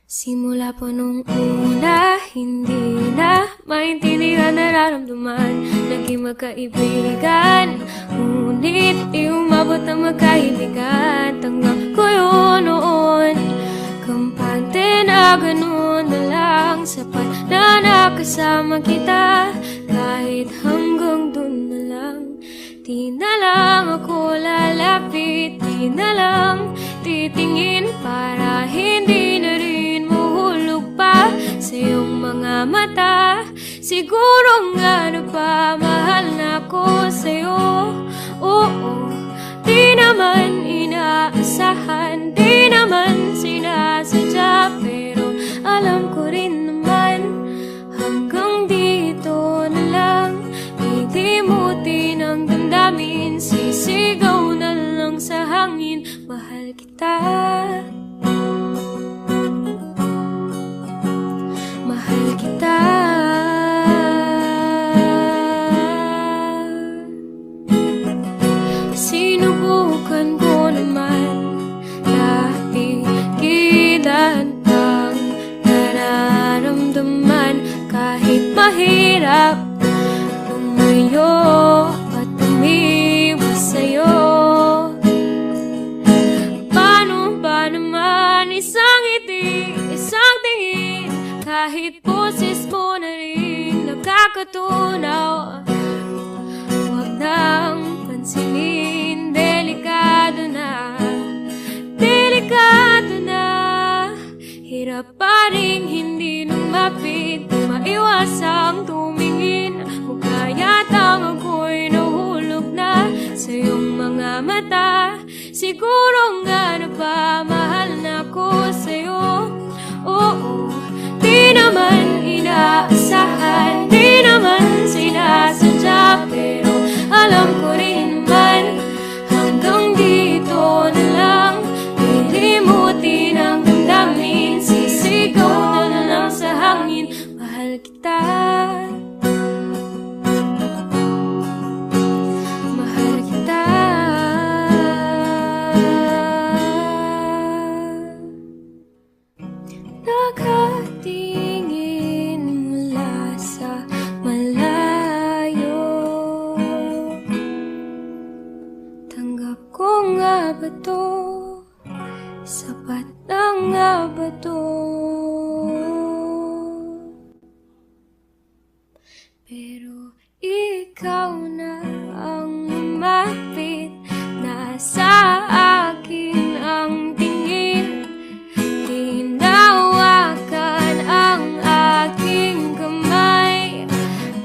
Simula po nung una, hindi na maintindihan, nararamdaman. Naging magkaibigan, ngunit di umabot na magkaibigan. Tanggap ko yun noon, kampante na ganun na lang. Sapat na nakasama kita, kahit hanggang dun na lang. Di na lang ako lalapit, di na lang titingin para hindi na rin mahulog pa sa iyong mga mata. Siguro nga napamahal na ako sa'yo. Oo, di naman inaasahan, di naman sinasadya, pero alam ko rin naman hanggang dito na lang. Idimutin ang damdamin, sisigaw na lang sa hangin, mahal kita, mahal kita. Sinubukan ko naman natigilan ang nararamdaman, kahit mahirap lumayo at umiwas sa'yo. Paano ba naman isang ngiti, isang tingin, kahit boses mo na rin nakakatunaw? Huwag nang pansinin, delikado na, delikado na. Hirap pa rin hindi lumapit, maiwasang tumingin. Mukha yatang ako'y nahulog na sa iyong mga mata. Siguro nga napamahal na ako sa'yo. Oo, di naman inaasahan, di naman sinasadya, pero alam ko rin naman hanggang dito na lang. Lilimutin ang damdamin, sisigaw na lang sa hangin, mahal kita, mahal kita. Nakatingin mula sa malayo, tanggap ko nga ba to? Sapat na nga ba to? Pero ikaw na ang lumapit, nasa akin ang tingin, tinawakan ang aking kamay,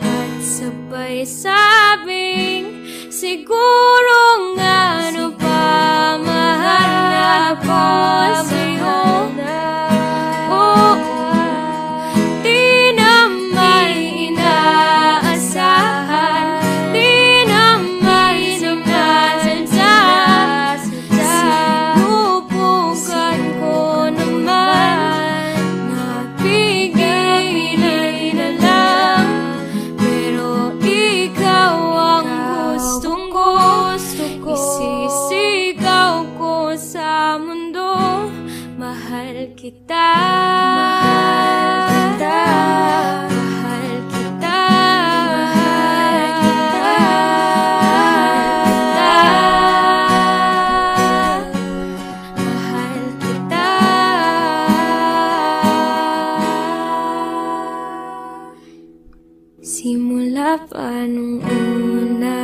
at sabay sabing siguro nga napamahal na ako sa'yo. Oo, di naman inaasahan, di naman sinasadya. Sinubukan ko naman nabigay na lang, pero ikaw ang gustong ko. Isisigaw ko sa mundo, mahal kita, mahal kita, mahal kita, mahal kita, mahal kita. Simula pa nung una,